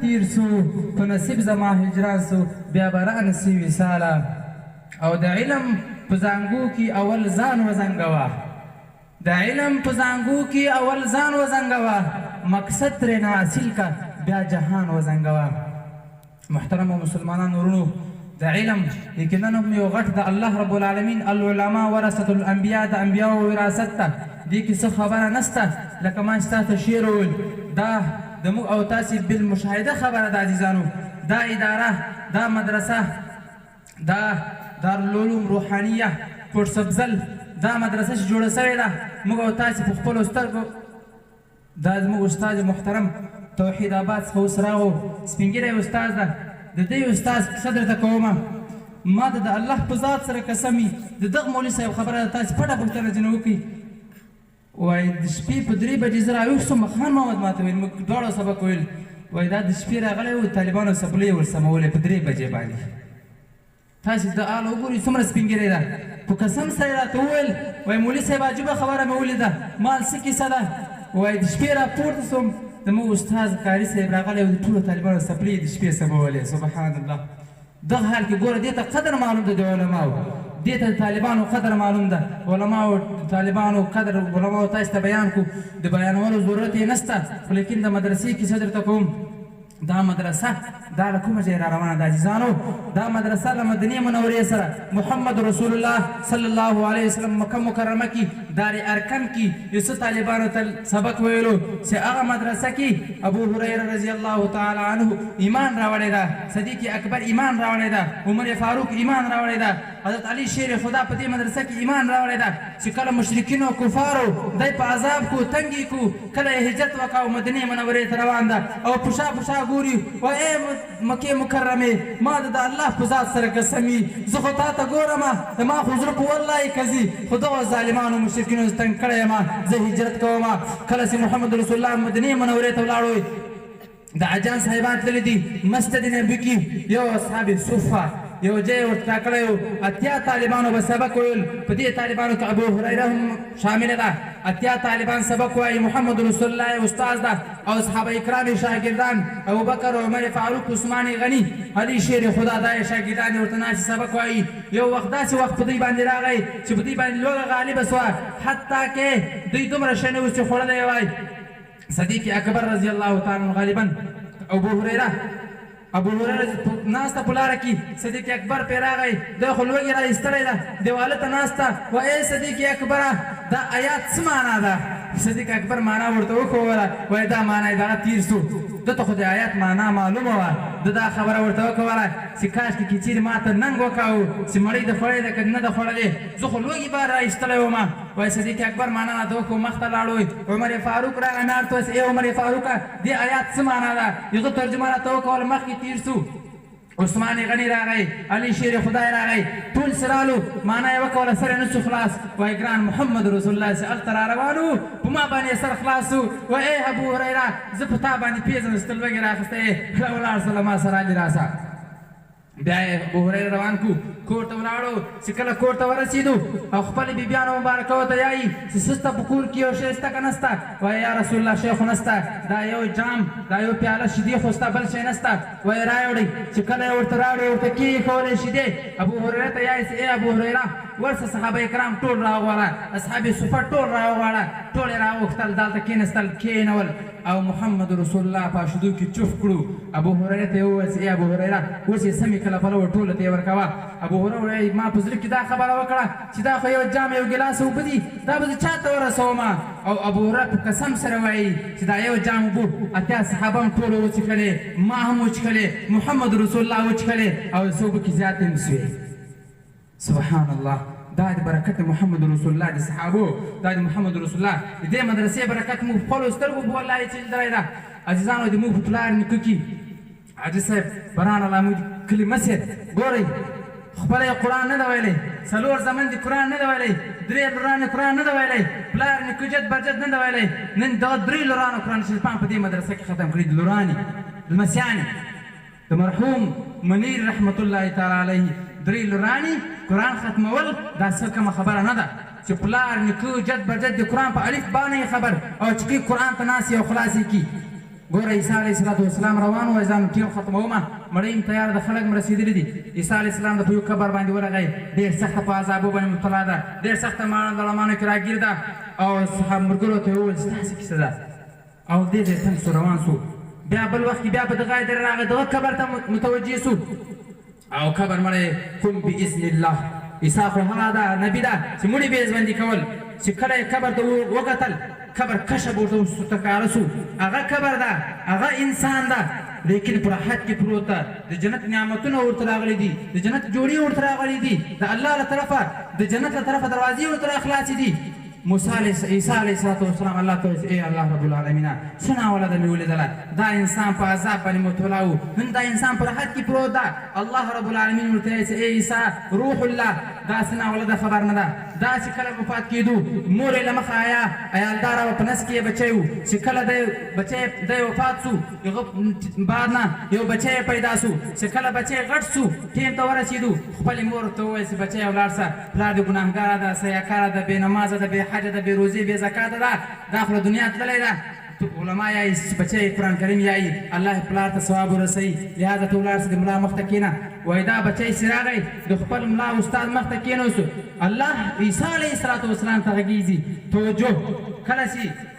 تیر سو په نصیب زما هجران سو بیا به رانسي وصاله او د علم په زانګو کې اول ځان وزنګوه د علم په زانګو کې اول ځان وزنګوه مقصد ترې حاصل کا بیا جهان وزنګوه محترمو مسلمانانو ورونو د علم یقینا هم یو غټ د الله رب العالمین العلماء ورثة الانبیاء د انبیاو وراثت ته دې کې څه خبره نسته لکه ما چې تاسو شعر وویل دا د موږ او تاسې بالمشاهده خبره ده عزیزانو دا اداره دا مدرسه دا دارالعلوم روحانیه پورسبزل دا مدرسه چې جوړه سوې ده موږ او تاسې په خپلو سترګو دا زموږ استاد محترم توحید آباد څخه اوس راغو سپین ږیری استاد ده د دې استاد کیسه درته کومه ما د الله په ذات سره قسم وي د دغه مولوي صاحب خبره ده تاسې پټه پوښتنه ځینې وکړئ وایي د شپې په 3 بجې زه راویښ شوم خان محمد ماته ویل موږ دواړو سبق ویل وایي دا د شپې راغلی و طالبانو سپلې ورسمولې په 3 بجې باندې تاسې د آل وګورئ څومره سپین ږیری ده په قسم سره یې راته وویل وایي مولوي صاحب عجیبه خبره مې ولیده مال څه کیسه ده وایي د شپې راپورته سوم د موږ استاد قاري صاحب راغلی و د ټولو طالبانو سپلې د شپې سمولې سبحان الله دغه حال کې ګوره دې ته قدر معلوم ده د علماو دې ته د طالبانو قدر معلوم ده علماو طالبانو قدر علماو تاسو ته بیان کو د بیانولو ضرورت یې نشته خو لیکن د مدرسې کیسه درته کوم دا مدرسه دا له کومه ځای را روانه ده عزیزانو دا مدرسه له مدینې منورې سره محمد رسول الله صلی الله علیه وسلم مکه مکرمه کې دار ارکم کې یو څه طالبانو ته سبق ویلو چې هغه مدرسه کې ابو هریره رضی الله تعالی عنه ایمان راوړی ده صدیق اکبر ایمان راوړی ده عمر فاروق ایمان راوړی ده حضرت علی شیر خدا په دې مدرسه کې ایمان راوړی ده چې کله مشرکینو او کفارو دی په عذاب کو تنګي کو کله یې هجرت وکړ او مدینې منورې ته روان ده او پوشا ګوري و ای مکې مکرمې ما د الله په ذات سره قسم وي زه خو تا ته ګورم ما خو زړه په والله کځي خو دغو ظالمانو مشرکینو زه تنګ کړی یم زه هجرت کوم کله چې محمد رسول الله مدینې منورې ته ولاړو د عجان صاحبان تللی دي مسجد نبي کې یو اصحاب صفه یو ځای ورته ټاکلی و اتیا طالبانو به سبق ویل په دې طالبانو کې ابو هریره هم شامله ده اتیا طالبان سبق وایي محمد رسول الله استاد ده او صحابه کرام شاګردان ابوبکر عمر فاروق عثمان غني علي شیر خدا دا شاګردان ورته ناسي سبق وایي یو وخت داسې وخت په دوی باندې راغی چې په دوی باندې لوږه غالبه سوه حتی کې دوی دومره ښه نه اوس چې خوړلی وای صدیق اکبر رضی الله تعالی عنه غالبا ابو هریره ناسته په لاره کې صدیق اکبر پرې راغی دی خو لوږې را ایستلی ده دیواله ته ناسته و ای صدیق اکبره دا آیات څه معنا ده صدیق اکبر معنا ورته وښووله وایي دا معنا یې دغه تیر سو ده ته خو د آیات معنا معلومه وه ده دا خبره ورته وکوله چې کاشکې کې چیرې ما ته ننګ وکاو چې مړۍ د خوړې ده که نه ده خوړلې زه خو لوږې بار را ایستلی وم وایي صدیق اکبر معنا راته وکړو مخ ته لاړو عمر فاروق راغی مې ورته ویل ای عمر فاروقه دې آیات څه معنا ده یو زه ترجمه راته وکوله مخکې تیر سو عثمان غني راغی علي شیر خدای راغی ټول سرالو معنا یې وکوله سر یې نسو خلاص وایي ګران محمد رسول الله چې هلته را روانو په ما باندې سر خلاص و ای ابو هریره زه په تا باندې پیژنم چې ته لوږې راخیستی ولاړ سه له ما سره علي راسه بیا یې ابو هریره روان کو کور ته ولاړو چې کله کور ته ورسېدو او خپلې بیبیانو مبارکو ته یایي چې څه سته په کور کې یو شی شته که نسته وایي یا رسول الله شی خو نسته دا یو جام دا یو پیاله شیدې خو سته بل شی نسته وایي راوړئ چې کله یې ورته راوړئ ورته کېښولې شیدې ابو هریره ته یایي چې ای ابو هریره ورسه صحابه کرام ټول راوغواړه اصحاب صفه ټول راوغواړه ټول یې راوغوښتل دلته کېنستل کېنول او محمد رسول الله په شیدو کې چوف کړو ابو هریره ته یې وویل چې ای ابو هریره اوس یې سمې کله پلوه ټوله ته یې ورکوه ابو هریره وایي ما په زړه کې دا خبره وکړه چې دا خو یو جام یو ګیلاس اوبه دي دا به زه چا ته ورسوم او ابو هریره په قسم سره وایي چې دا یو جام اوبه اتیا صحابه هم ټولو وڅښلې ما هم وڅښلې محمد رسول الله وڅښلې او څه اوبه کې زیاتې هم سوې سبحان الله دا د برکت محمد رسول الله د صحابو دا د محمد رسول الله د دې مدرسې برکت موږ خپلو سترګو په والله چې لیدلی ده عزیزانو د موږ په پلار نیکه کې حاجي صاحب بران الله موږ کلي مسجد ګورئ خپله یې قرآن نه ده ویلی 4 زمن د قرآن نه ده ویلی 3 لورانې قرآن نه ده ویلی پلار نیکه جد برجد نه ده ویلی نن دغه 3 لورانو قرآن شریفان په دې مدرسه کې ختم کړي د لورانې لمسیانې د مرحوم منیر رحمت الله تعالی علیه 3 لورانې قرآن ختمول دا څه کومه خبره نه ده چې پلار نیکه جد برجد د قرآن په الف باندې خبر او چې قرآن ته ناست او خلاص یې کړي ګوره عیسی علیه السلام روان و ځان ټیم ختمومه مړی یم تیار د خلک م رسېدلي دي عیسی علیه السلام د په یو قبر باندې ورغی ډېر سخته په عذابو باندې مبتلا ده ډېر سخته ماڼه د لمانو کې راګیر ده او ملګرو ته یې وویل ستاسې کیسه ده او دې ځای تنګ سو روان سو بیا بل وخت کې بیا په دغه در راغی دغه قبر ته متوجه سو او قبر مړی قم باذن الله عیسی خو هغه ده نبي ده چې مړي به یې ژوندي کول چې کله یې قبر ته وکتل قبر کشف ورته ښکاره سو هغه قبر ده هغه انسان ده لیکن پر حد کې پروت ده د جنت نعمتونه ورته راغلي دي د جنت جوړې ورته راغلي دي د الله له طرفه د جنت له طرفه دروازې ورته خلاصې دي عیسی علیه السلام الله ته وایي ای الله رب العالمینا څه ناوله ده مې ولیدله دا انسان په عذاب باندې مبتلا و نن دا انسان پر حد کې پروت ده الله رب العالمین ورته وایي چې ای عیسی روح الله دا څه ناوله ده خبر نه ده دا چې کله وفات کېدو مور یې له مخه آیا عیالداره وه په نس کې یې بچی و چې کله دی وفات سو هغه بعد نه یو بچی یې پیدا سو چې کله بچی غټ سو ټیم ته ورسېدو خپلې مور ورته وویل چې بچی ولاړ شه پلار دې ګناهګاره ده سیاکاره ده بې نمازه ده بې حجه ده بې روزې بې زکاته ده دا خو له دنیا تللی ده علما یایي بچی قرآن کریم یایي الله پلار ته ثواب ورسوي لهذا ته ولاړ شه د ملا مخ ته کښېنه وایي دا بچی چې راغی د خپل ملا استاد مخ ته کښېنوسو الله عیسی علیه السلام ته غږیږي توجه کله چې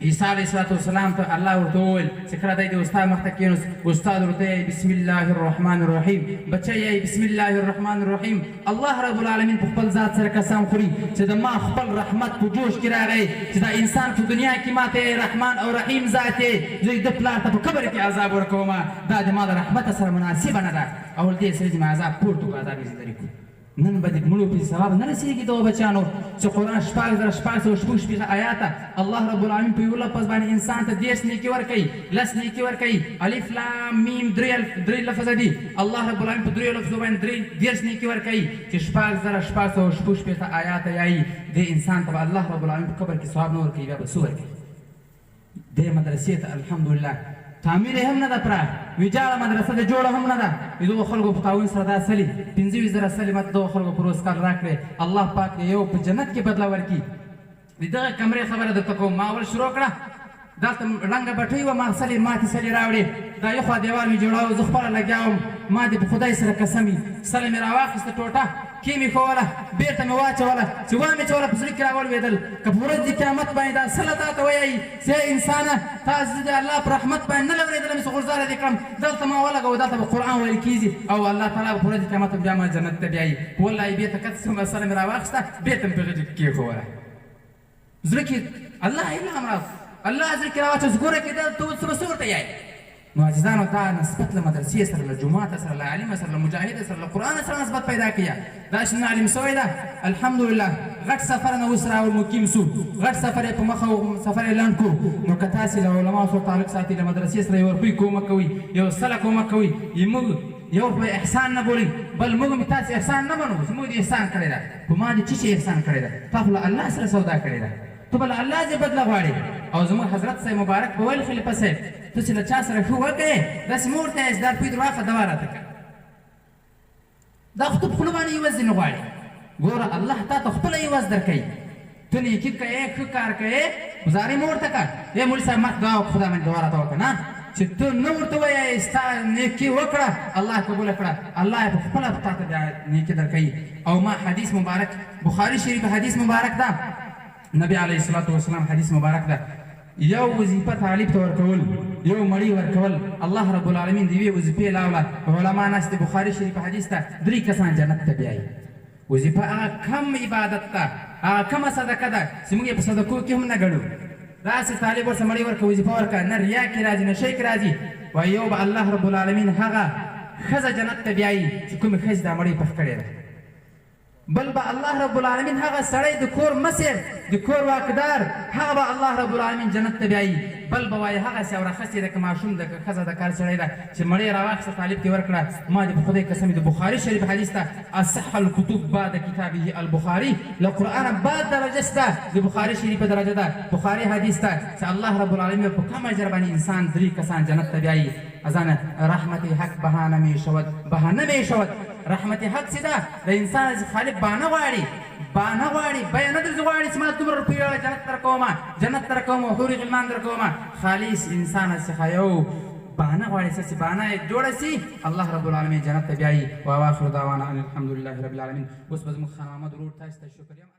عیسی علیه السلام ته الله ورته وویل چې کله دی د استاد مخ ته کښېنوس استاد ورته یایي بسم الله الرحمن الرحیم بچی یایي بسم الله الرحمن الرحیم الله رب العالمین په خپل ذات سره قسم خوري چې د ما خپل رحمت په جوش کې راغی چې دا انسان په دنیا کې ما ته رحمان او رحیم ذات یې زه د پلار ته په قبر کې عذاب ورکومه دا د ما د رحمت سره مناسبه نه ده اول دې سره چې ما عذاب پورته کړو عذاب یې لرې کړو نن به د مړو پسې ثواب نه رسېږي دغو بچیانو چې قرآن 6600 آیاته الله رب العالمین په یو لفظ باندې انسان ته 10 نیکي ورکوي 10 نیکي ورکوي الف لام میم درې لفظه دي الله رب العالمین په دریو لفظو باندې 10 نیکي ورکوي چې 6600 آیاته یایي دې انسان ته به الله رب العالمین په قبر کې ثواب نه ورکوي بیا به څه ورکوي دې مدرسې ته الحمدلله تعمیر هم نه ده پراه ویجاړه مدرسه ده جوړه هم نه ده د دغو خلکو په تعاون سره دا سلي 25,000 سلي ماته دغو خلکو په روزګار راکړې الله پاک یو په جنت کې بدله ورکړي د دغه کمرې خبره درته کوم ما اول شروع کړه دلته ړنګه بټۍ وه ما ماتې سلي راوړې دا یو خوا دیوال مې جوړاوه زه خپله لګیا وم ما دې په خدای سره قسم وي سله مې راواخېسته ټوټه کې مې ښووله بېرته مې واچوله چې ومې چوله په زړه کې راولوېدل که په ورځ د قیامت باندې دا سله تا ته ویایي چې انسانه تا زه د الله په رحمت باندې نه لورېدلم چې غورځاره دې کړم دلته ما ولګوه دلته به قرآن ویل کېږي او الله تعالی به په ورځ د قیامت بیا ما جنت ته بیایي والله بېرته کته شومه سله مې راواخېسته بېرته مې په غېږ کې کېښوله زړه کې الله الهام راغله الله زړه کې راواچوه چې ګوره کېدل ته اوس به څه ورته یایي نو عزیزانو دا نسبت له مدرسې سره له جوماته سره له عالمه سره له مجاهده سره له قرآن سره نسبت پیدا کړه دا چې نن عالم سوی ده الحمدلله غټ سفر نه اوس راول مقیم سو غټ سفر یې په مخه سفر یې لنډ کړو نو که تاسې له علماو سره تعلق ساتي له مدرسې سره یو روپۍ کومک کوئ یو سله کومک کوئ موږ یو روپۍ احسان نه بولئ بل موږ مې تاسې احسان نه منو چې موږ دې احسان کړی ده په ما دې څه احسان کړی ده تا خو له الله سره سودا کړې ده ته به له الله دې بدله غواړې او زموږ حضرت صاحب مبارک به ویل خلیفه صاحب ته چې له چا سره ښه وکړې داسې مه ورته یې چې دا روپۍ در واخله دوا راته کړه دا خو ته په خوله باندې عوض دې نه غواړې ګوره الله تا ته خپله عوض درکوي ته نیکي کوې ښه کار کوې ګزارې مه ورته کړه ای مولي صاحب ماته دعا وکړه خدای باندې دوا راته وکړه نه چې ته نه ورته وایې ستا نیکي وکړه الله قبوله کړه الله یې په خپله تا ته بیا نیکي درکوي او ما حدیث مبارک بخاري شریف حدیث مبارک ده نبی علیه السلام حدیث مبارک ده یو وظیفه طالب ته ورکول یو مړی ورکول الله رب العالمین د یوې وظیفې لاوله علما ناست د بخاري شریف حدیث ته 3 کسان جنت ته بیایي وظیفه هغه کم عبادت ده هغه کمه صدقه ده چې موږ یې په صدقو کې هم نه ګڼو داسې طالب ورسه مړی ورکړه وظیفه ورکړه نه ریا کې راځي نه شی کې راځي وایي یو به الله رب العالمین هغه ښځه جنت ته بیایي چې کومې ښځې دا مړی پخ کړې ده بل به الله رب العالمین هغه سړی د کور مشر د کور واکدار هغه به الله رب العالمین جنت ته بیایي بل به وایي هغسې اورخستې ده که ماشوم ده که ښځه ده کار سړی ده چې مړی یې راواخېسته طالب ته یې ورکړه ما دې په خدای قسم د بخاري شریف حدیث ته اصح الکتب بعد کتابه البخاري له قرآن بعد درجه شته د بخاري شریفه درجه ده بخاري حدیث ته چې الله رب العالمین په کم اجر باندې انسان 3 کسان جنت ته بیایي از آن رحمت حق بهانه می شود رحمت حق څه ده د انسان از خالق بهانه غواړي بانه غواړي بیه نه درځي غواړي چې ما دومره روپۍ راوړه جنت در کومه حورې غلمان در کومه خالص انسان څخه یو بهانه غواړي چې بهانه یې جوړه سي الله رب العالمین جنت ته بیایي. واخر دعوانا ان الحمد لله رب العالمین. اوس به زموږ خان محمد ورور تاسو ته شکریه